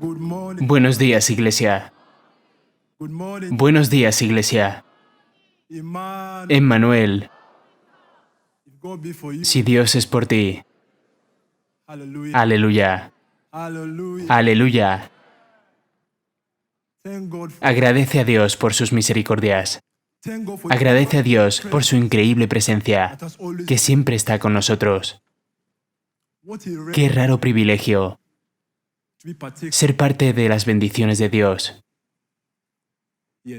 Buenos días, iglesia. Buenos días, iglesia. Emmanuel, si Dios es por ti, aleluya, aleluya. Agradece a Dios por sus misericordias. Agradece a Dios por su increíble presencia, que siempre está con nosotros. Qué raro privilegio ser parte de las bendiciones de Dios.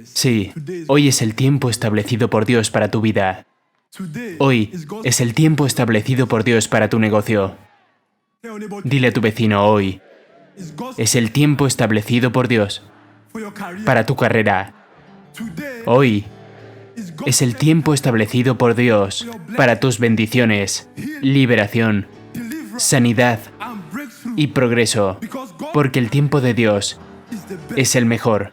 Sí, hoy es el tiempo establecido por Dios para tu vida. Hoy es el tiempo establecido por Dios para tu negocio. Dile a tu vecino hoy, es el tiempo establecido por Dios para tu carrera. Hoy es el tiempo establecido por Dios para tus bendiciones, liberación, sanidad y progreso, porque el tiempo de Dios es el mejor.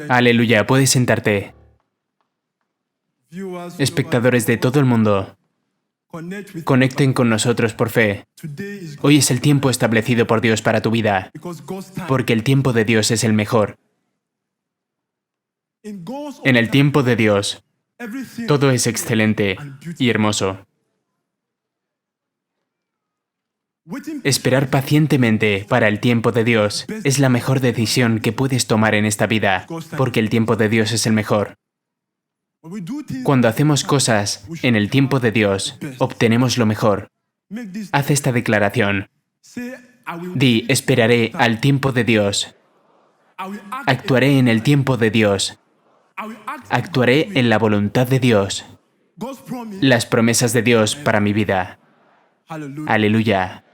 Aleluya, puedes sentarte. Espectadores de todo el mundo, conecten con nosotros por fe. Hoy es el tiempo establecido por Dios para tu vida, porque el tiempo de Dios es el mejor. En el tiempo de Dios, todo es excelente y hermoso. Esperar pacientemente para el tiempo de Dios es la mejor decisión que puedes tomar en esta vida, porque el tiempo de Dios es el mejor. Cuando hacemos cosas en el tiempo de Dios, obtenemos lo mejor. Haz esta declaración. Di, esperaré al tiempo de Dios. Actuaré en el tiempo de Dios. Actuaré en la voluntad de Dios. Las promesas de Dios para mi vida. Aleluya.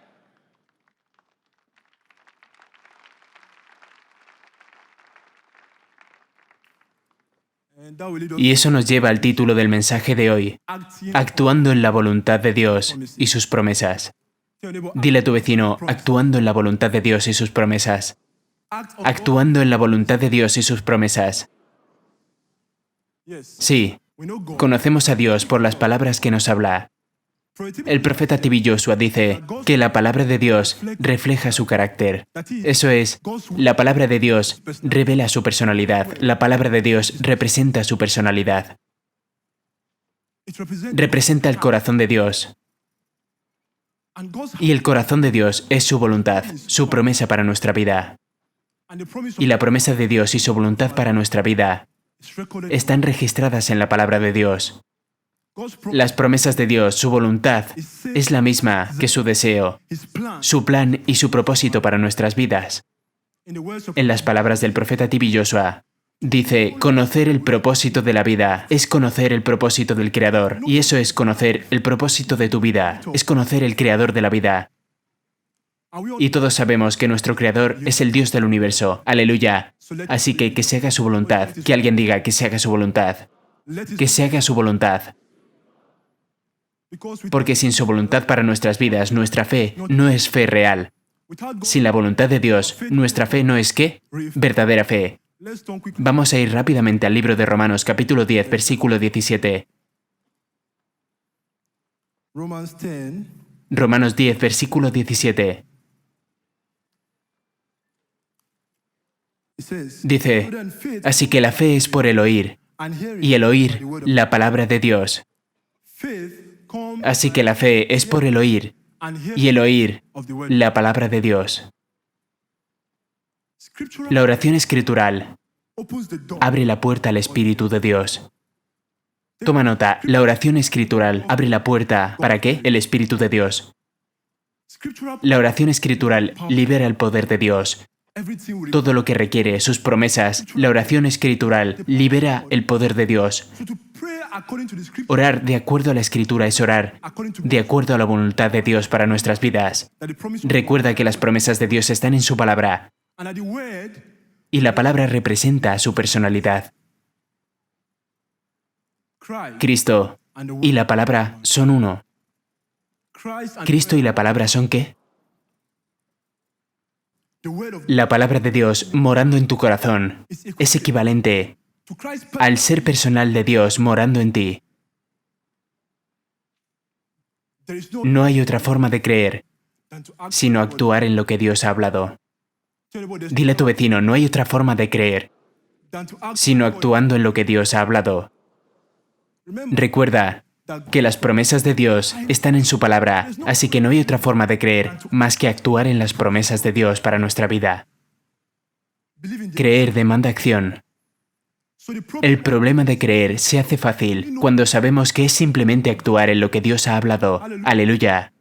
Y eso nos lleva al título del mensaje de hoy, actuando en la voluntad de Dios y sus promesas. Dile a tu vecino, actuando en la voluntad de Dios y sus promesas. Actuando en la voluntad de Dios y sus promesas. Sí, conocemos a Dios por las palabras que nos habla. El profeta T.B. Joshua dice que la palabra de Dios refleja su carácter. Eso es, la palabra de Dios revela su personalidad. La palabra de Dios representa su personalidad. Representa el corazón de Dios. Y el corazón de Dios es su voluntad, su promesa para nuestra vida. Y la promesa de Dios y su voluntad para nuestra vida están registradas en la palabra de Dios. Las promesas de Dios, su voluntad, es la misma que su deseo, su plan y su propósito para nuestras vidas. En las palabras del profeta T.B. Joshua, dice, conocer el propósito de la vida es conocer el propósito del Creador. Y eso es conocer el propósito de tu vida, es conocer el Creador de la vida. Y todos sabemos que nuestro Creador es el Dios del universo. Aleluya. Así que se haga su voluntad. Que alguien diga que se haga su voluntad. Que se haga su voluntad. Porque sin su voluntad para nuestras vidas, nuestra fe no es fe real. Sin la voluntad de Dios, nuestra fe no es ¿qué? Verdadera fe. Vamos a ir rápidamente al libro de Romanos, capítulo 10, versículo 17. Romanos 10, versículo 17. Dice, así que la fe es por el oír, y el oír la palabra de Dios. Así que la fe es por el oír, y el oír la palabra de Dios. La oración escritural abre la puerta al Espíritu de Dios. Toma nota, la oración escritural abre la puerta, ¿para qué? El Espíritu de Dios. La oración escritural libera el poder de Dios. Todo lo que requiere, sus promesas, la oración escritural libera el poder de Dios. Orar de acuerdo a la Escritura es orar de acuerdo a la voluntad de Dios para nuestras vidas. Recuerda que las promesas de Dios están en su palabra. Y la palabra representa su personalidad. Cristo y la palabra son uno. ¿Cristo y la palabra son qué? La palabra de Dios morando en tu corazón es equivalente al ser personal de Dios morando en ti. No hay otra forma de creer, sino actuar en lo que Dios ha hablado. Dile a tu vecino, no hay otra forma de creer, sino actuando en lo que Dios ha hablado. Recuerda que las promesas de Dios están en su palabra, así que no hay otra forma de creer más que actuar en las promesas de Dios para nuestra vida. Creer demanda acción. El problema de creer se hace fácil cuando sabemos que es simplemente actuar en lo que Dios ha hablado. Aleluya.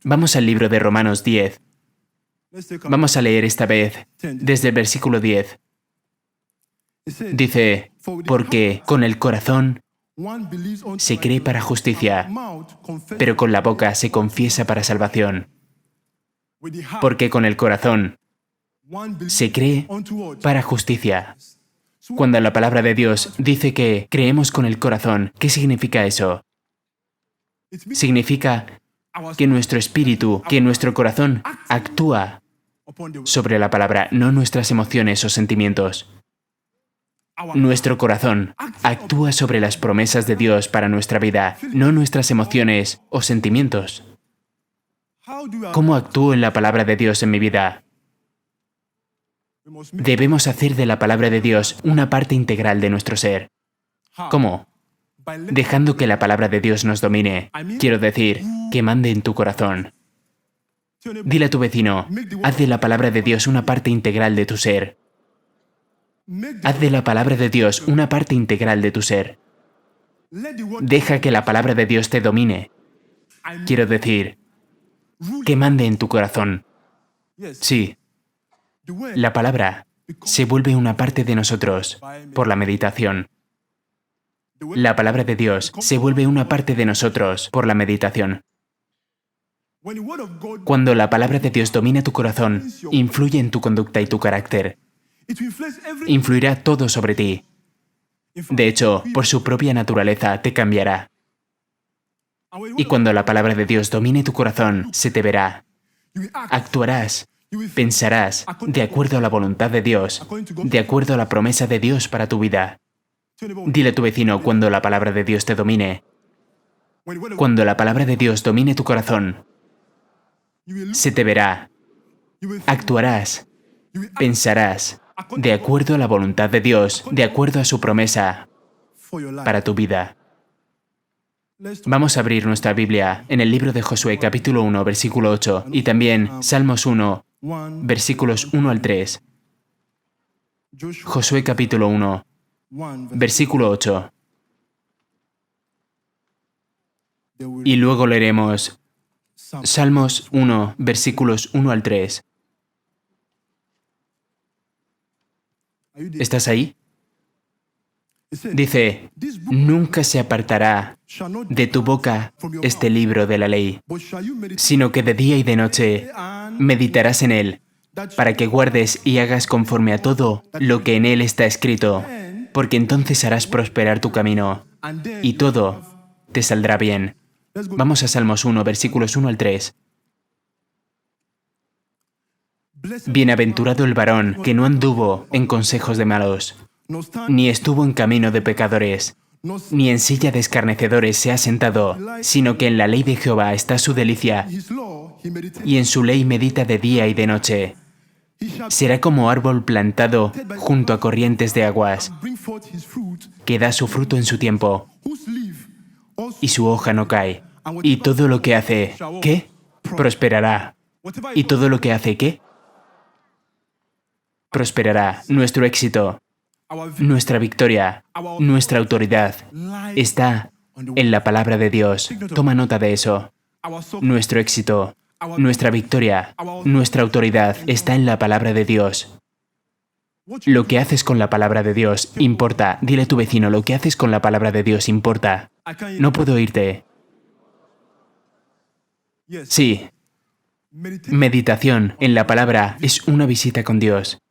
Vamos al libro de Romanos 10. Vamos a leer esta vez desde el versículo 10. Dice, porque con el corazón se cree para justicia, pero con la boca se confiesa para salvación. Porque con el corazón se cree para justicia. Cuando la palabra de Dios dice que creemos con el corazón, ¿qué significa eso? Significa que nuestro espíritu, que nuestro corazón actúa sobre la palabra, no nuestras emociones o sentimientos. Nuestro corazón actúa sobre las promesas de Dios para nuestra vida, no nuestras emociones o sentimientos. ¿Cómo actúo en la palabra de Dios en mi vida? Debemos hacer de la palabra de Dios una parte integral de nuestro ser. ¿Cómo? Dejando que la palabra de Dios nos domine. Quiero decir, que mande en tu corazón. Dile a tu vecino, haz de la palabra de Dios una parte integral de tu ser. Haz de la palabra de Dios una parte integral de tu ser. Deja que la palabra de Dios te domine. Quiero decir, que mande en tu corazón. Sí, la palabra se vuelve una parte de nosotros por la meditación. La palabra de Dios se vuelve una parte de nosotros por la meditación. Cuando la palabra de Dios domina tu corazón, influye en tu conducta y tu carácter. Influirá todo sobre ti. De hecho, por su propia naturaleza te cambiará. Y cuando la palabra de Dios domine tu corazón, se te verá. Actuarás, pensarás de acuerdo a la voluntad de Dios, de acuerdo a la promesa de Dios para tu vida. Dile a tu vecino cuando la palabra de Dios te domine. Cuando la palabra de Dios domine tu corazón, se te verá. Actuarás, pensarás de acuerdo a la voluntad de Dios, de acuerdo a su promesa para tu vida. Vamos a abrir nuestra Biblia en el libro de Josué, capítulo 1, versículo 8, y también Salmos 1, versículos 1 al 3. Josué, capítulo 1, versículo 8. Y luego leeremos Salmos 1, versículos 1 al 3. ¿Estás ahí? Dice, nunca se apartará de tu boca este libro de la ley, sino que de día y de noche meditarás en él, para que guardes y hagas conforme a todo lo que en él está escrito, porque entonces harás prosperar tu camino, y todo te saldrá bien. Vamos a Salmos 1, versículos 1 al 3. Bienaventurado el varón que no anduvo en consejos de malos, ni estuvo en camino de pecadores, ni en silla de escarnecedores se ha sentado, sino que en la ley de Jehová está su delicia, y en su ley medita de día y de noche. Será como árbol plantado junto a corrientes de aguas, que da su fruto en su tiempo, y su hoja no cae. Y todo lo que hace, ¿qué? Prosperará. ¿Y todo lo que hace, qué? Prosperará. Nuestro éxito, nuestra victoria, nuestra autoridad está en la palabra de Dios. Toma nota de eso. Nuestro éxito, nuestra victoria, nuestra autoridad está en la palabra de Dios. Lo que haces con la palabra de Dios importa. Dile a tu vecino, lo que haces con la palabra de Dios importa. No puedo oírte. Sí. Meditación en la palabra es una visita con Dios.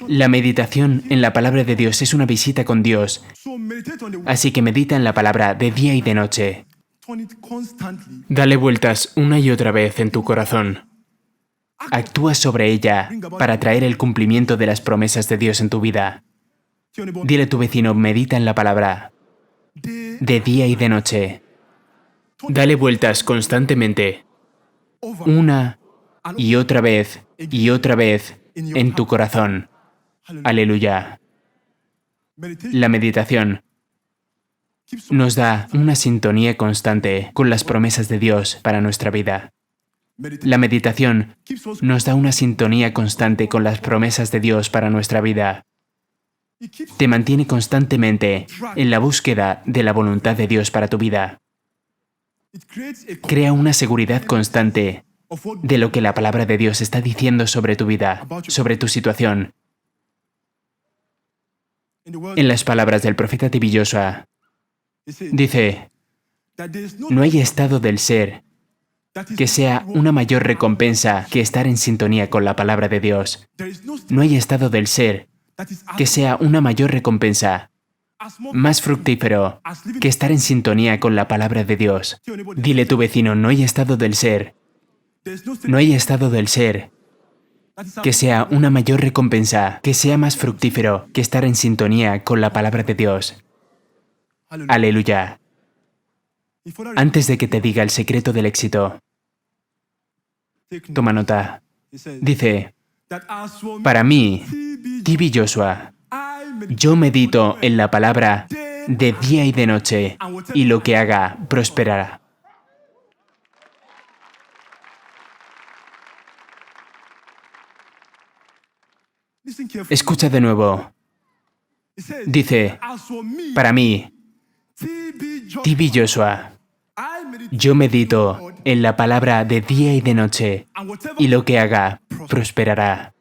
La meditación en la palabra de Dios es una visita con Dios. Así que medita en la palabra de día y de noche. Dale vueltas una y otra vez en tu corazón. Actúa sobre ella para traer el cumplimiento de las promesas de Dios en tu vida. Dile a tu vecino, medita en la palabra, de día y de noche. Dale vueltas constantemente, una y otra vez en tu corazón. Aleluya. La meditación nos da una sintonía constante con las promesas de Dios para nuestra vida. La meditación nos da una sintonía constante con las promesas de Dios para nuestra vida. Te mantiene constantemente en la búsqueda de la voluntad de Dios para tu vida. Crea una seguridad constante de lo que la palabra de Dios está diciendo sobre tu vida, sobre tu situación. En las palabras del profeta T.B. Joshua, dice, no hay estado del ser que sea una mayor recompensa que estar en sintonía con la palabra de Dios. No hay estado del ser que sea una mayor recompensa, más fructífero que estar en sintonía con la palabra de Dios. Dile a tu vecino, no hay estado del ser, no hay estado del ser que sea una mayor recompensa, que sea más fructífero que estar en sintonía con la palabra de Dios. Aleluya. Antes de que te diga el secreto del éxito, toma nota. Dice, para mí, T.B. Joshua, yo medito en la palabra de día y de noche, y lo que haga prosperará. Escucha de nuevo. Dice, para mí, T.B. Joshua, yo medito en la palabra de día y de noche, y lo que haga prosperará.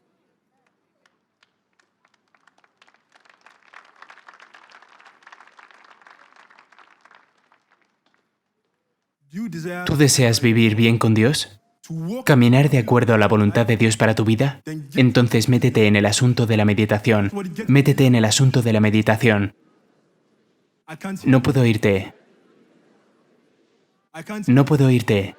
¿Tú deseas vivir bien con Dios? ¿Caminar de acuerdo a la voluntad de Dios para tu vida? Entonces métete en el asunto de la meditación. Métete en el asunto de la meditación. No puedo oírte. No puedo oírte.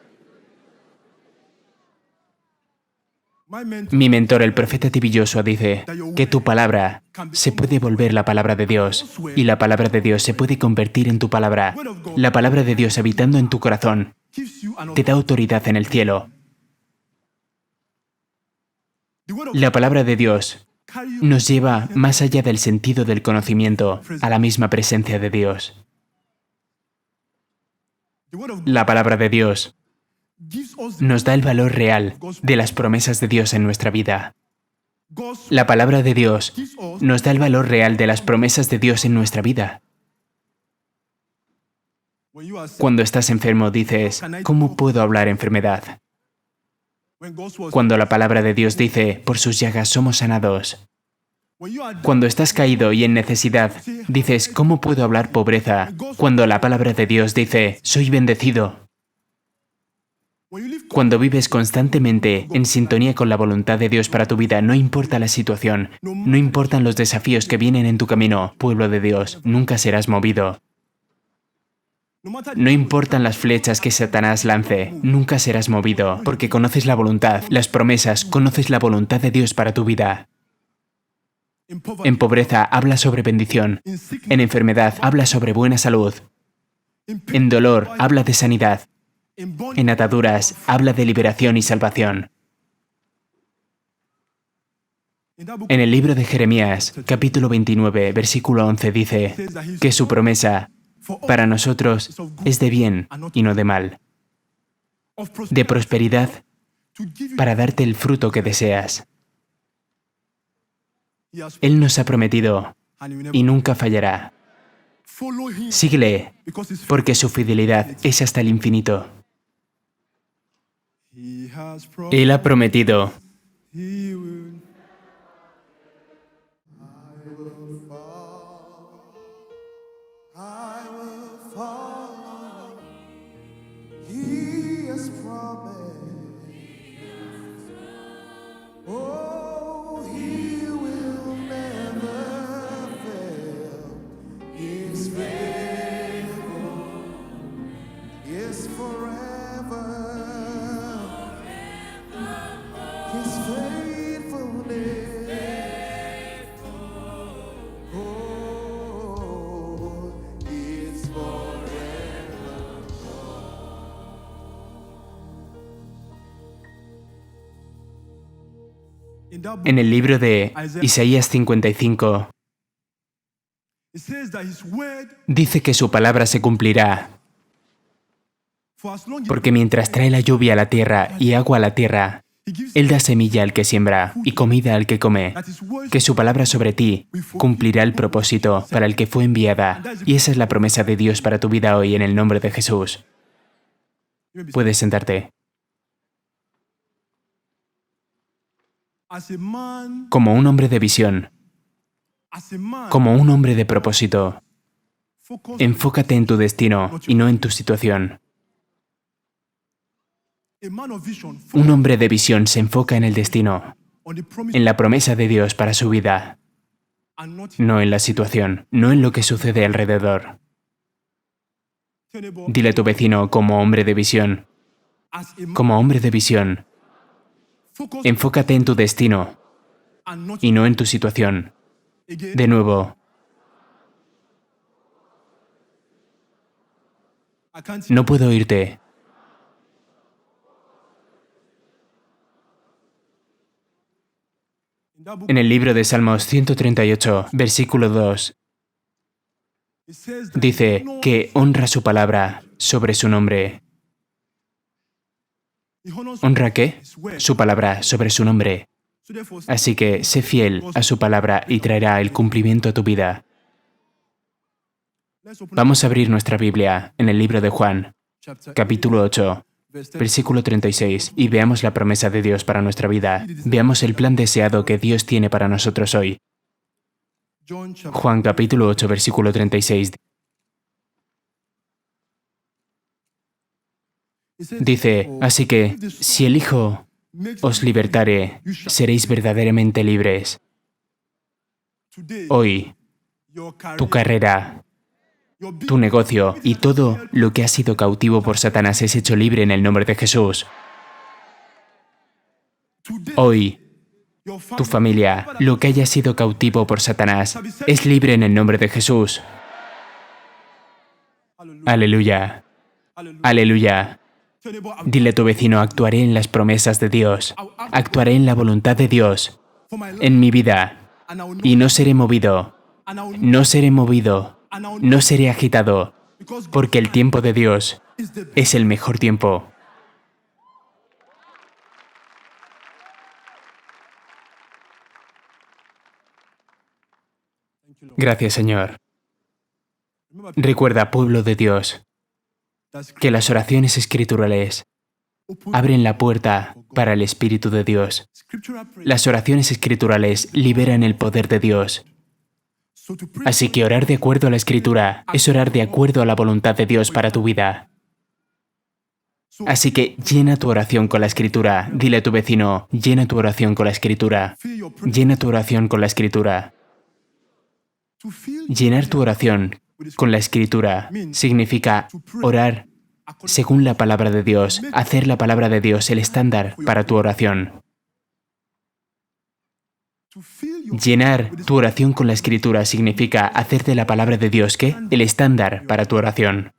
Mi mentor, el profeta T.B. Joshua, dice que tu palabra se puede volver la palabra de Dios y la palabra de Dios se puede convertir en tu palabra. La palabra de Dios habitando en tu corazón te da autoridad en el cielo. La palabra de Dios nos lleva más allá del sentido del conocimiento, a la misma presencia de Dios. La palabra de Dios nos da el valor real de las promesas de Dios en nuestra vida. La palabra de Dios nos da el valor real de las promesas de Dios en nuestra vida. Cuando estás enfermo dices, ¿cómo puedo hablar enfermedad? Cuando la palabra de Dios dice, por sus llagas somos sanados. Cuando estás caído y en necesidad, dices, ¿cómo puedo hablar pobreza? Cuando la palabra de Dios dice, soy bendecido. Cuando vives constantemente en sintonía con la voluntad de Dios para tu vida, no importa la situación, no importan los desafíos que vienen en tu camino, pueblo de Dios, nunca serás movido. No importan las flechas que Satanás lance, nunca serás movido, porque conoces la voluntad, las promesas, conoces la voluntad de Dios para tu vida. En pobreza habla sobre bendición, en enfermedad habla sobre buena salud, en dolor habla de sanidad, en ataduras habla de liberación y salvación. En el libro de Jeremías, capítulo 29, versículo 11 dice que su promesa para nosotros es de bien y no de mal, de prosperidad para darte el fruto que deseas. Él nos ha prometido y nunca fallará. Síguele, porque su fidelidad es hasta el infinito. Él ha prometido. En el libro de Isaías 55, dice que su palabra se cumplirá, porque mientras trae la lluvia a la tierra y agua a la tierra, Él da semilla al que siembra y comida al que come, que su palabra sobre ti cumplirá el propósito para el que fue enviada. Y esa es la promesa de Dios para tu vida hoy en el nombre de Jesús. Puedes sentarte. Como un hombre de visión, como un hombre de propósito, enfócate en tu destino y no en tu situación. Un hombre de visión se enfoca en el destino, en la promesa de Dios para su vida, no en la situación, no en lo que sucede alrededor. Dile a tu vecino, como hombre de visión, enfócate en tu destino y no en tu situación. De nuevo, no puedo oírte. En el libro de Salmos 138, versículo 2, dice que honra su palabra sobre su nombre. ¿Honra qué? Su palabra sobre su nombre. Así que sé fiel a su palabra y traerá el cumplimiento a tu vida. Vamos a abrir nuestra Biblia en el libro de Juan, capítulo 8, versículo 36, y veamos la promesa de Dios para nuestra vida. Veamos el plan deseado que Dios tiene para nosotros hoy. Juan capítulo 8, versículo 36. Dice, así que, si el Hijo os libertare, seréis verdaderamente libres. Hoy, tu carrera, tu negocio y todo lo que ha sido cautivo por Satanás es hecho libre en el nombre de Jesús. Hoy, tu familia, lo que haya sido cautivo por Satanás, es libre en el nombre de Jesús. Aleluya. Aleluya. Dile a tu vecino, actuaré en las promesas de Dios. Actuaré en la voluntad de Dios en mi vida. Y no seré movido. No seré movido. No seré agitado. Porque el tiempo de Dios es el mejor tiempo. Gracias, Señor. Recuerda, pueblo de Dios, que las oraciones escriturales abren la puerta para el Espíritu de Dios. Las oraciones escriturales liberan el poder de Dios. Así que orar de acuerdo a la Escritura es orar de acuerdo a la voluntad de Dios para tu vida. Así que llena tu oración con la Escritura. Dile a tu vecino, llena tu oración con la Escritura. Llena tu oración con la Escritura. Llenar tu oración con la Escritura significa orar según la palabra de Dios, hacer la palabra de Dios el estándar para tu oración. Llenar tu oración con la Escritura significa hacer de la palabra de Dios, ¿qué? El estándar para tu oración.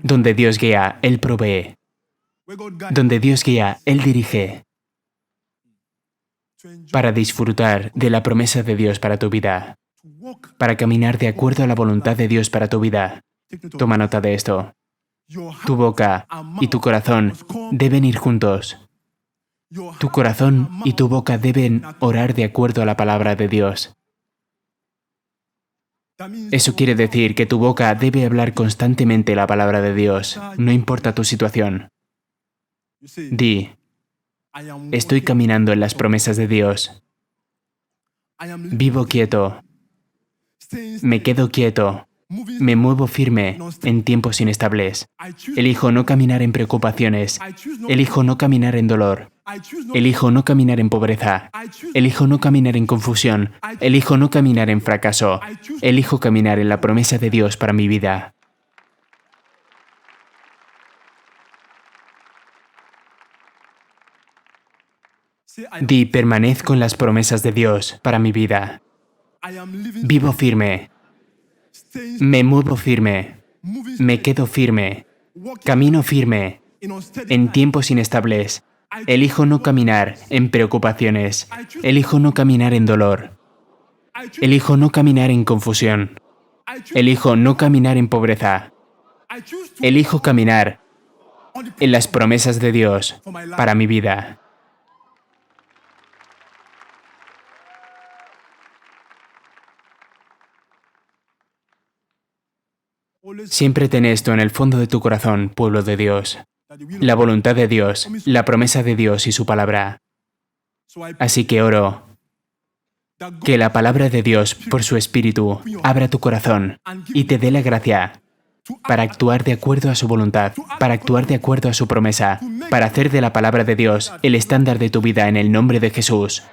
Donde Dios guía, Él provee. Donde Dios guía, Él dirige. Para disfrutar de la promesa de Dios para tu vida. Para caminar de acuerdo a la voluntad de Dios para tu vida. Toma nota de esto. Tu boca y tu corazón deben ir juntos. Tu corazón y tu boca deben orar de acuerdo a la palabra de Dios. Eso quiere decir que tu boca debe hablar constantemente la palabra de Dios, no importa tu situación. Di, estoy caminando en las promesas de Dios. Vivo quieto. Me quedo quieto. Me muevo firme en tiempos inestables. Elijo no caminar en preocupaciones. Elijo no caminar en dolor. Elijo no caminar en pobreza. Elijo no caminar en confusión. Elijo no caminar en fracaso. Elijo caminar en la promesa de Dios para mi vida. Di, permanezco en las promesas de Dios para mi vida. Vivo firme. Me muevo firme. Me quedo firme. Camino firme. En tiempos inestables. Elijo no caminar en preocupaciones. Elijo no caminar en dolor. Elijo no caminar en confusión. Elijo no caminar en pobreza. Elijo caminar en las promesas de Dios para mi vida. Siempre ten esto en el fondo de tu corazón, pueblo de Dios. La voluntad de Dios, la promesa de Dios y su palabra. Así que oro que la palabra de Dios, por su Espíritu, abra tu corazón y te dé la gracia para actuar de acuerdo a su voluntad, para actuar de acuerdo a su promesa, para hacer de la palabra de Dios el estándar de tu vida en el nombre de Jesús.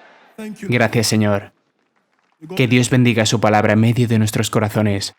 Gracias, Señor. Que Dios bendiga su palabra en medio de nuestros corazones.